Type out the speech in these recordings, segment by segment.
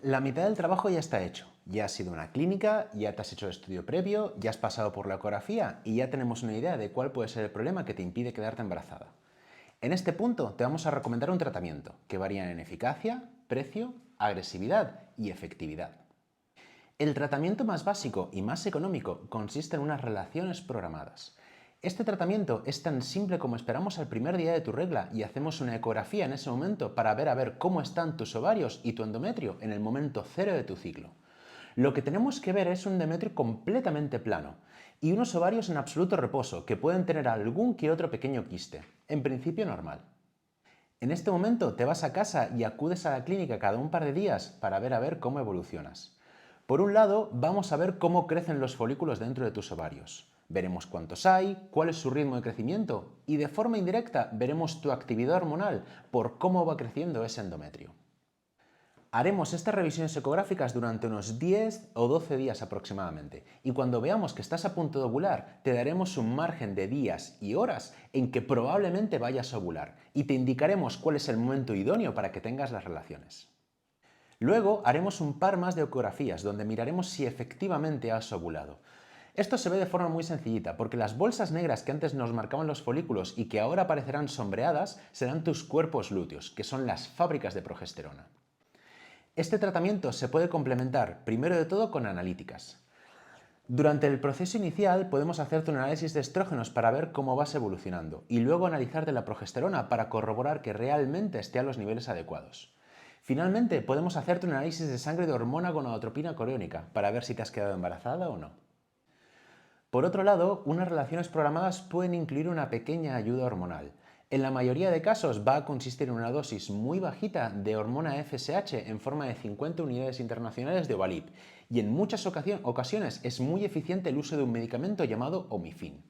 La mitad del trabajo ya está hecho. Ya has ido a una clínica, ya te has hecho el estudio previo, ya has pasado por la ecografía y ya tenemos una idea de cuál puede ser el problema que te impide quedarte embarazada. En este punto te vamos a recomendar un tratamiento que varía en eficacia, precio, agresividad y efectividad. El tratamiento más básico y más económico consiste en unas relaciones programadas. Este tratamiento es tan simple como esperamos al primer día de tu regla y hacemos una ecografía en ese momento para ver cómo están tus ovarios y tu endometrio en el momento cero de tu ciclo. Lo que tenemos que ver es un endometrio completamente plano y unos ovarios en absoluto reposo que pueden tener algún que otro pequeño quiste, en principio normal. En este momento te vas a casa y acudes a la clínica cada un par de días para ver cómo evolucionas. Por un lado, vamos a ver cómo crecen los folículos dentro de tus ovarios. Veremos cuántos hay, cuál es su ritmo de crecimiento y de forma indirecta veremos tu actividad hormonal por cómo va creciendo ese endometrio. Haremos estas revisiones ecográficas durante unos 10 o 12 días aproximadamente y cuando veamos que estás a punto de ovular te daremos un margen de días y horas en que probablemente vayas a ovular y te indicaremos cuál es el momento idóneo para que tengas las relaciones. Luego haremos un par más de ecografías donde miraremos si efectivamente has ovulado. Esto se ve de forma muy sencillita porque las bolsas negras que antes nos marcaban los folículos y que ahora aparecerán sombreadas serán tus cuerpos lúteos, que son las fábricas de progesterona. Este tratamiento se puede complementar, primero de todo, con analíticas. Durante el proceso inicial podemos hacerte un análisis de estrógenos para ver cómo vas evolucionando y luego analizarte la progesterona para corroborar que realmente esté a los niveles adecuados. Finalmente, podemos hacerte un análisis de sangre de hormona gonadotropina coriónica para ver si te has quedado embarazada o no. Por otro lado, unas relaciones programadas pueden incluir una pequeña ayuda hormonal. En la mayoría de casos va a consistir en una dosis muy bajita de hormona FSH en forma de 50 unidades internacionales de Ovalip y en muchas ocasiones es muy eficiente el uso de un medicamento llamado Omifin.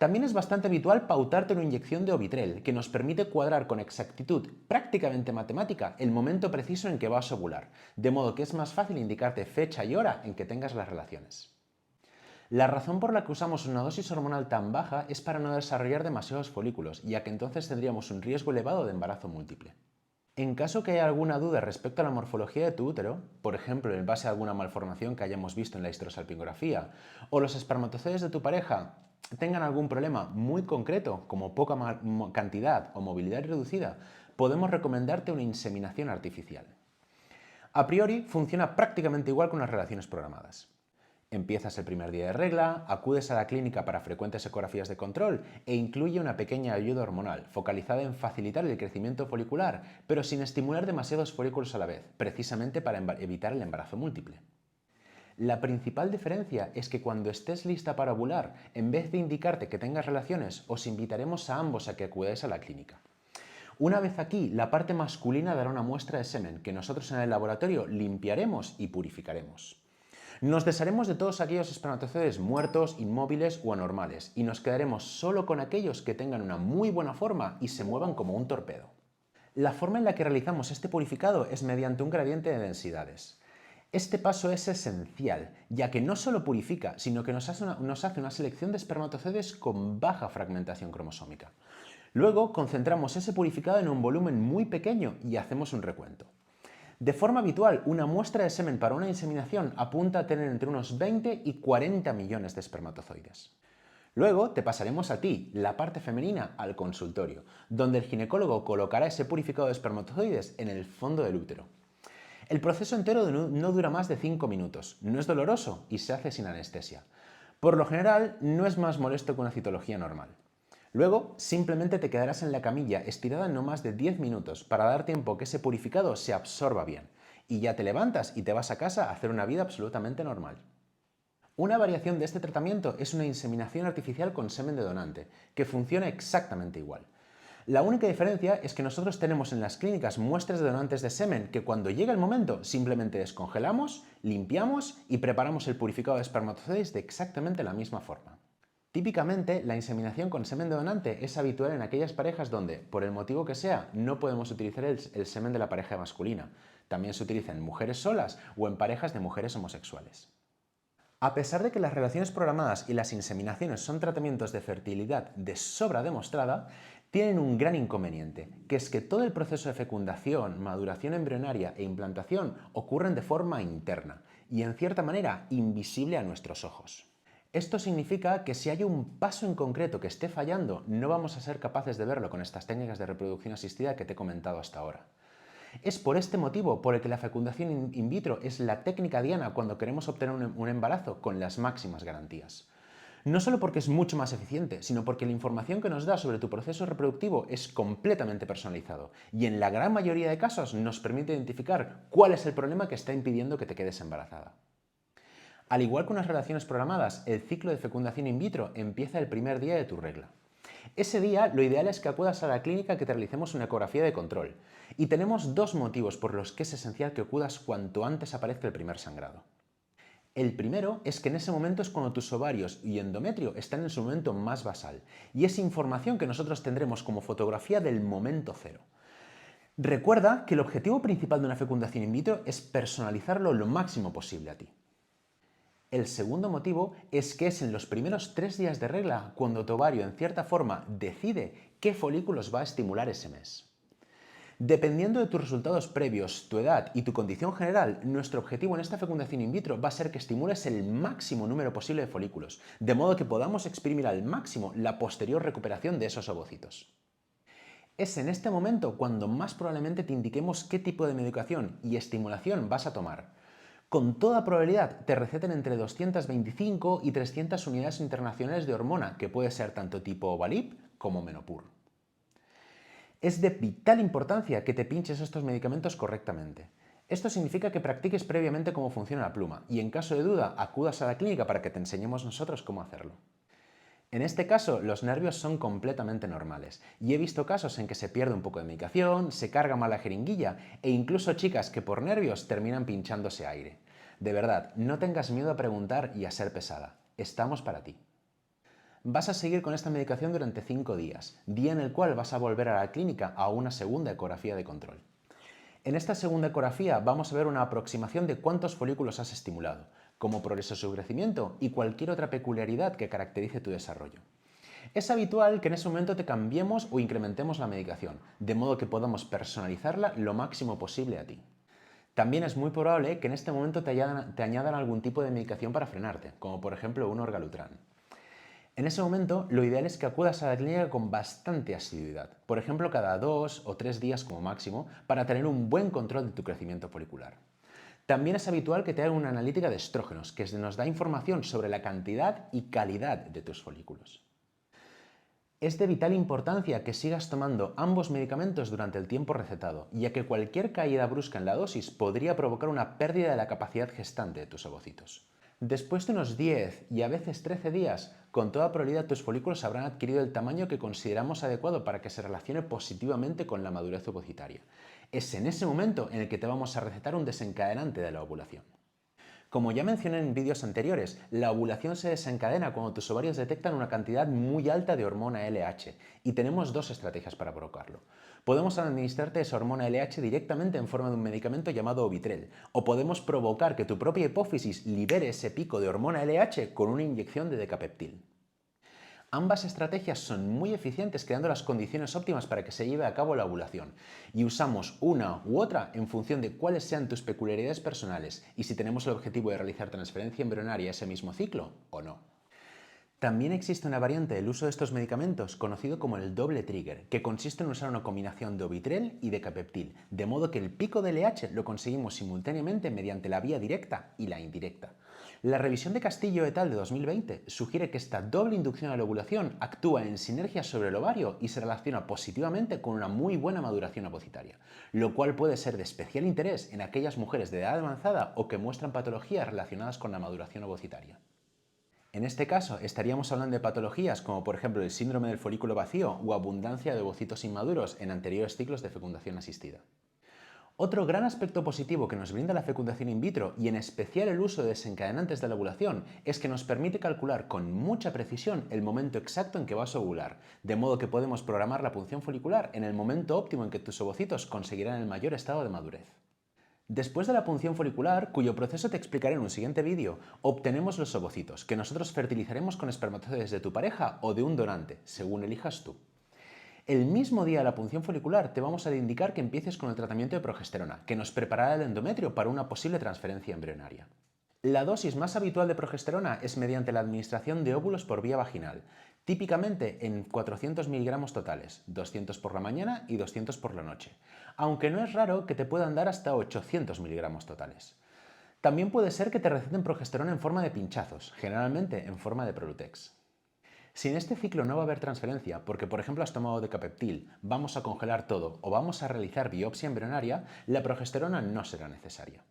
También es bastante habitual pautarte una inyección de Ovitrel que nos permite cuadrar con exactitud prácticamente matemática el momento preciso en que vas a ovular, de modo que es más fácil indicarte fecha y hora en que tengas las relaciones. La razón por la que usamos una dosis hormonal tan baja es para no desarrollar demasiados folículos, ya que entonces tendríamos un riesgo elevado de embarazo múltiple. En caso que haya alguna duda respecto a la morfología de tu útero, por ejemplo en base a alguna malformación que hayamos visto en la histerosalpingografía, o los espermatozoides de tu pareja tengan algún problema muy concreto, como poca cantidad o movilidad reducida, podemos recomendarte una inseminación artificial. A priori funciona prácticamente igual con las relaciones programadas. Empiezas el primer día de regla, acudes a la clínica para frecuentes ecografías de control e incluye una pequeña ayuda hormonal focalizada en facilitar el crecimiento folicular, pero sin estimular demasiados folículos a la vez, precisamente para evitar el embarazo múltiple. La principal diferencia es que cuando estés lista para ovular, en vez de indicarte que tengas relaciones, os invitaremos a ambos a que acudáis a la clínica. Una vez aquí, la parte masculina dará una muestra de semen que nosotros en el laboratorio limpiaremos y purificaremos. Nos desharemos de todos aquellos espermatozoides muertos, inmóviles o anormales y nos quedaremos solo con aquellos que tengan una muy buena forma y se muevan como un torpedo. La forma en la que realizamos este purificado es mediante un gradiente de densidades. Este paso es esencial, ya que no solo purifica, sino que nos hace una selección de espermatozoides con baja fragmentación cromosómica. Luego concentramos ese purificado en un volumen muy pequeño y hacemos un recuento. De forma habitual, una muestra de semen para una inseminación apunta a tener entre unos 20 y 40 millones de espermatozoides. Luego te pasaremos a ti, la parte femenina, al consultorio, donde el ginecólogo colocará ese purificado de espermatozoides en el fondo del útero. El proceso entero no dura más de 5 minutos, no es doloroso y se hace sin anestesia. Por lo general, no es más molesto que una citología normal. Luego, simplemente te quedarás en la camilla estirada no más de 10 minutos para dar tiempo que ese purificado se absorba bien. Y ya te levantas y te vas a casa a hacer una vida absolutamente normal. Una variación de este tratamiento es una inseminación artificial con semen de donante, que funciona exactamente igual. La única diferencia es que nosotros tenemos en las clínicas muestras de donantes de semen que cuando llega el momento simplemente descongelamos, limpiamos y preparamos el purificado de espermatozoides de exactamente la misma forma. Típicamente, la inseminación con semen de donante es habitual en aquellas parejas donde, por el motivo que sea, no podemos utilizar el semen de la pareja masculina. También se utiliza en mujeres solas o en parejas de mujeres homosexuales. A pesar de que las relaciones programadas y las inseminaciones son tratamientos de fertilidad de sobra demostrada, tienen un gran inconveniente, que es que todo el proceso de fecundación, maduración embrionaria e implantación ocurren de forma interna y en cierta manera invisible a nuestros ojos. Esto significa que si hay un paso en concreto que esté fallando, no vamos a ser capaces de verlo con estas técnicas de reproducción asistida que te he comentado hasta ahora. Es por este motivo por el que la fecundación in vitro es la técnica diana cuando queremos obtener un embarazo con las máximas garantías. No solo porque es mucho más eficiente, sino porque la información que nos da sobre tu proceso reproductivo es completamente personalizado y en la gran mayoría de casos nos permite identificar cuál es el problema que está impidiendo que te quedes embarazada. Al igual que unas relaciones programadas, el ciclo de fecundación in vitro empieza el primer día de tu regla. Ese día lo ideal es que acudas a la clínica que te realicemos una ecografía de control. Y tenemos dos motivos por los que es esencial que acudas cuanto antes aparezca el primer sangrado. El primero es que en ese momento es cuando tus ovarios y endometrio están en su momento más basal, y es información que nosotros tendremos como fotografía del momento cero. Recuerda que el objetivo principal de una fecundación in vitro es personalizarlo lo máximo posible a ti. El segundo motivo es que es en los primeros 3 días de regla cuando tu ovario en cierta forma decide qué folículos va a estimular ese mes. Dependiendo de tus resultados previos, tu edad y tu condición general, nuestro objetivo en esta fecundación in vitro va a ser que estimules el máximo número posible de folículos, de modo que podamos exprimir al máximo la posterior recuperación de esos ovocitos. Es en este momento cuando más probablemente te indiquemos qué tipo de medicación y estimulación vas a tomar. Con toda probabilidad te receten entre 225 y 300 unidades internacionales de hormona, que puede ser tanto tipo Ovalip como Menopur. Es de vital importancia que te pinches estos medicamentos correctamente. Esto significa que practiques previamente cómo funciona la pluma y en caso de duda acudas a la clínica para que te enseñemos nosotros cómo hacerlo. En este caso, los nervios son completamente normales y he visto casos en que se pierde un poco de medicación, se carga mal la jeringuilla e incluso chicas que por nervios terminan pinchándose aire. De verdad, no tengas miedo a preguntar y a ser pesada. Estamos para ti. Vas a seguir con esta medicación durante 5 días, día en el cual vas a volver a la clínica a una segunda ecografía de control. En esta segunda ecografía vamos a ver una aproximación de cuántos folículos has estimulado, cómo progresa su crecimiento y cualquier otra peculiaridad que caracterice tu desarrollo. Es habitual que en ese momento te cambiemos o incrementemos la medicación, de modo que podamos personalizarla lo máximo posible a ti. También es muy probable que en este momento te añadan algún tipo de medicación para frenarte, como por ejemplo un orgalutran. En ese momento, lo ideal es que acudas a la clínica con bastante asiduidad, por ejemplo cada 2 o 3 días como máximo, para tener un buen control de tu crecimiento folicular. También es habitual que te hagan una analítica de estrógenos, que nos da información sobre la cantidad y calidad de tus folículos. Es de vital importancia que sigas tomando ambos medicamentos durante el tiempo recetado, ya que cualquier caída brusca en la dosis podría provocar una pérdida de la capacidad gestante de tus ovocitos. Después de unos 10 y a veces 13 días, con toda probabilidad tus folículos habrán adquirido el tamaño que consideramos adecuado para que se relacione positivamente con la madurez ovocitaria. Es en ese momento en el que te vamos a recetar un desencadenante de la ovulación. Como ya mencioné en vídeos anteriores, la ovulación se desencadena cuando tus ovarios detectan una cantidad muy alta de hormona LH y tenemos dos estrategias para provocarlo. Podemos administrarte esa hormona LH directamente en forma de un medicamento llamado Ovitrel, o podemos provocar que tu propia hipófisis libere ese pico de hormona LH con una inyección de decapeptil. Ambas estrategias son muy eficientes creando las condiciones óptimas para que se lleve a cabo la ovulación y usamos una u otra en función de cuáles sean tus peculiaridades personales y si tenemos el objetivo de realizar transferencia embrionaria ese mismo ciclo o no. También existe una variante del uso de estos medicamentos conocido como el doble trigger, que consiste en usar una combinación de Ovitrel y decapeptil, de modo que el pico de LH lo conseguimos simultáneamente mediante la vía directa y la indirecta. La revisión de Castillo et al. De 2020 sugiere que esta doble inducción a la ovulación actúa en sinergia sobre el ovario y se relaciona positivamente con una muy buena maduración ovocitaria, lo cual puede ser de especial interés en aquellas mujeres de edad avanzada o que muestran patologías relacionadas con la maduración ovocitaria. En este caso, estaríamos hablando de patologías como por ejemplo el síndrome del folículo vacío o abundancia de ovocitos inmaduros en anteriores ciclos de fecundación asistida. Otro gran aspecto positivo que nos brinda la fecundación in vitro y en especial el uso de desencadenantes de la ovulación es que nos permite calcular con mucha precisión el momento exacto en que vas a ovular, de modo que podemos programar la punción folicular en el momento óptimo en que tus ovocitos conseguirán el mayor estado de madurez. Después de la punción folicular, cuyo proceso te explicaré en un siguiente vídeo, obtenemos los ovocitos, que nosotros fertilizaremos con espermatozoides de tu pareja o de un donante, según elijas tú. El mismo día de la punción folicular te vamos a indicar que empieces con el tratamiento de progesterona, que nos preparará el endometrio para una posible transferencia embrionaria. La dosis más habitual de progesterona es mediante la administración de óvulos por vía vaginal, típicamente en 400 miligramos totales, 200 por la mañana y 200 por la noche, aunque no es raro que te puedan dar hasta 800 miligramos totales. También puede ser que te receten progesterona en forma de pinchazos, generalmente en forma de Prolutex. Si en este ciclo no va a haber transferencia, porque por ejemplo has tomado decapeptil, vamos a congelar todo o vamos a realizar biopsia embrionaria, la progesterona no será necesaria.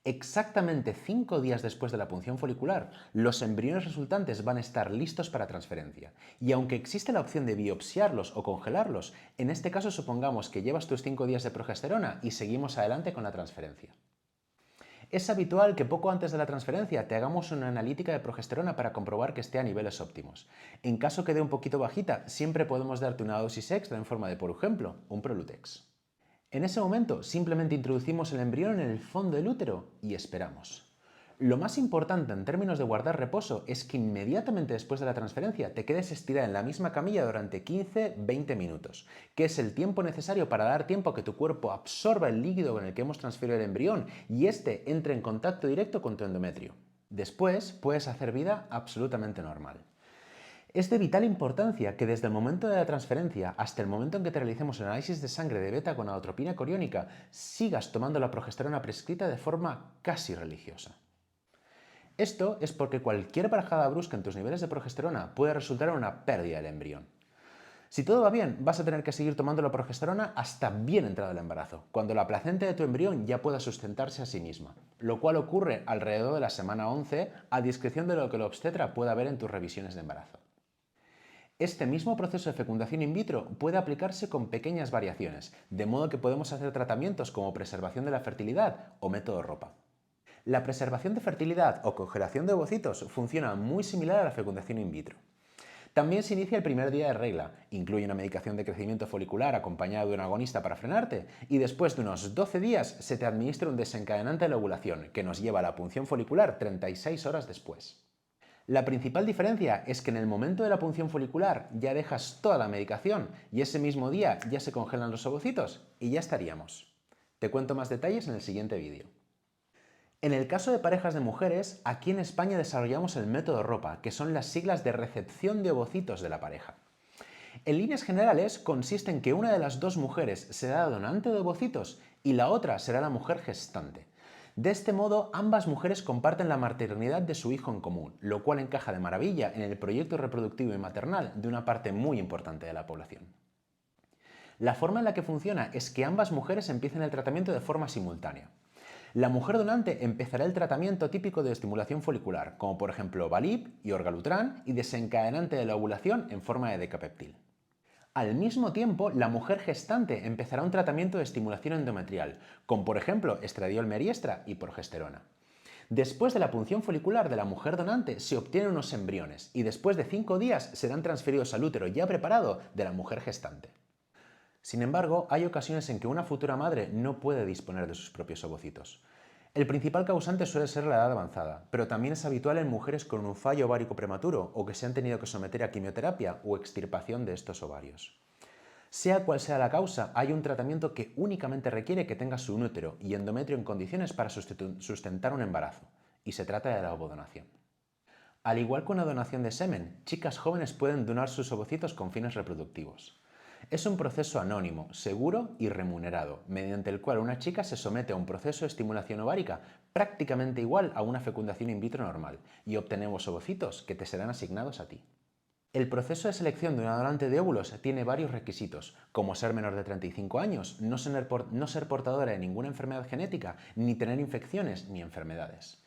Exactamente 5 días después de la punción folicular, los embriones resultantes van a estar listos para transferencia. Y aunque existe la opción de biopsiarlos o congelarlos, en este caso supongamos que llevas tus 5 días de progesterona y seguimos adelante con la transferencia. Es habitual que poco antes de la transferencia te hagamos una analítica de progesterona para comprobar que esté a niveles óptimos. En caso que dé un poquito bajita, siempre podemos darte una dosis extra en forma de, por ejemplo, un Prolutex. En ese momento simplemente introducimos el embrión en el fondo del útero y esperamos. Lo más importante en términos de guardar reposo es que inmediatamente después de la transferencia te quedes estirada en la misma camilla durante 15-20 minutos, que es el tiempo necesario para dar tiempo a que tu cuerpo absorba el líquido con el que hemos transferido el embrión y éste entre en contacto directo con tu endometrio. Después puedes hacer vida absolutamente normal. Es de vital importancia que desde el momento de la transferencia hasta el momento en que te realicemos el análisis de sangre de beta-gonadotropina coriónica sigas tomando la progesterona prescrita de forma casi religiosa. Esto es porque cualquier bajada brusca en tus niveles de progesterona puede resultar en una pérdida del embrión. Si todo va bien, vas a tener que seguir tomando la progesterona hasta bien entrado el embarazo, cuando la placenta de tu embrión ya pueda sustentarse a sí misma, lo cual ocurre alrededor de la semana 11 a discreción de lo que el obstetra pueda ver en tus revisiones de embarazo. Este mismo proceso de fecundación in vitro puede aplicarse con pequeñas variaciones, de modo que podemos hacer tratamientos como preservación de la fertilidad o método ropa. La preservación de fertilidad o congelación de ovocitos funciona muy similar a la fecundación in vitro. También se inicia el primer día de regla, incluye una medicación de crecimiento folicular acompañada de un agonista para frenarte y después de unos 12 días se te administra un desencadenante de la ovulación que nos lleva a la punción folicular 36 horas después. La principal diferencia es que en el momento de la punción folicular ya dejas toda la medicación y ese mismo día ya se congelan los ovocitos y ya estaríamos. Te cuento más detalles en el siguiente vídeo. En el caso de parejas de mujeres, aquí en España desarrollamos el método ROPA, que son las siglas de recepción de ovocitos de la pareja. En líneas generales, consiste en que una de las dos mujeres será donante de ovocitos y la otra será la mujer gestante. De este modo, ambas mujeres comparten la maternidad de su hijo en común, lo cual encaja de maravilla en el proyecto reproductivo y maternal de una parte muy importante de la población. La forma en la que funciona es que ambas mujeres empiecen el tratamiento de forma simultánea. La mujer donante empezará el tratamiento típico de estimulación folicular, como por ejemplo Valip y Orgalutran, y desencadenante de la ovulación en forma de decapeptil. Al mismo tiempo, la mujer gestante empezará un tratamiento de estimulación endometrial, con por ejemplo estradiol meriestra y progesterona. Después de la punción folicular de la mujer donante se obtienen unos embriones y después de 5 días serán transferidos al útero ya preparado de la mujer gestante. Sin embargo, hay ocasiones en que una futura madre no puede disponer de sus propios ovocitos. El principal causante suele ser la edad avanzada, pero también es habitual en mujeres con un fallo ovárico prematuro o que se han tenido que someter a quimioterapia o extirpación de estos ovarios. Sea cual sea la causa, hay un tratamiento que únicamente requiere que tengas un útero y endometrio en condiciones para sustentar un embarazo, y se trata de la ovodonación. Al igual que una donación de semen, chicas jóvenes pueden donar sus ovocitos con fines reproductivos. Es un proceso anónimo, seguro y remunerado, mediante el cual una chica se somete a un proceso de estimulación ovárica prácticamente igual a una fecundación in vitro normal y obtenemos ovocitos que te serán asignados a ti. El proceso de selección de una donante de óvulos tiene varios requisitos, como ser menor de 35 años, no ser portadora de ninguna enfermedad genética, ni tener infecciones ni enfermedades.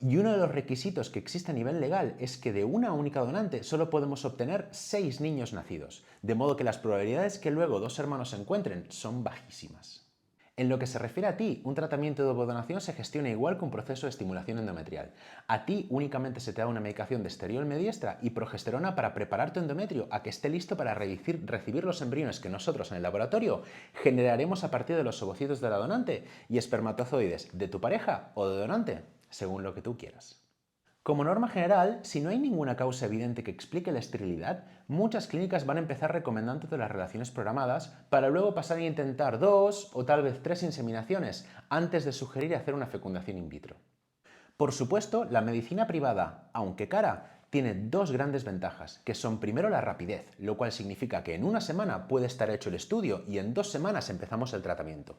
Y uno de los requisitos que existe a nivel legal es que de una única donante solo podemos obtener 6 niños nacidos, de modo que las probabilidades que luego dos hermanos se encuentren son bajísimas. En lo que se refiere a ti, un tratamiento de ovodonación se gestiona igual que un proceso de estimulación endometrial. A ti únicamente se te da una medicación de estradiol mediestra y progesterona para preparar tu endometrio a que esté listo para recibir los embriones que nosotros en el laboratorio generaremos a partir de los ovocitos de la donante y espermatozoides de tu pareja o de donante, según lo que tú quieras. Como norma general, si no hay ninguna causa evidente que explique la esterilidad, muchas clínicas van a empezar recomendándote las relaciones programadas para luego pasar a intentar 2 o tal vez 3 inseminaciones antes de sugerir hacer una fecundación in vitro. Por supuesto, la medicina privada, aunque cara, tiene dos grandes ventajas, que son primero la rapidez, lo cual significa que en una semana puede estar hecho el estudio y en 2 semanas empezamos el tratamiento.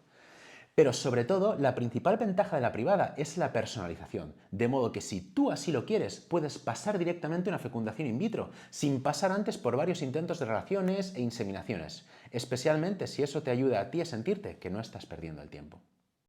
Pero sobre todo, la principal ventaja de la privada es la personalización, de modo que si tú así lo quieres, puedes pasar directamente a una fecundación in vitro, sin pasar antes por varios intentos de relaciones e inseminaciones, especialmente si eso te ayuda a ti a sentirte que no estás perdiendo el tiempo.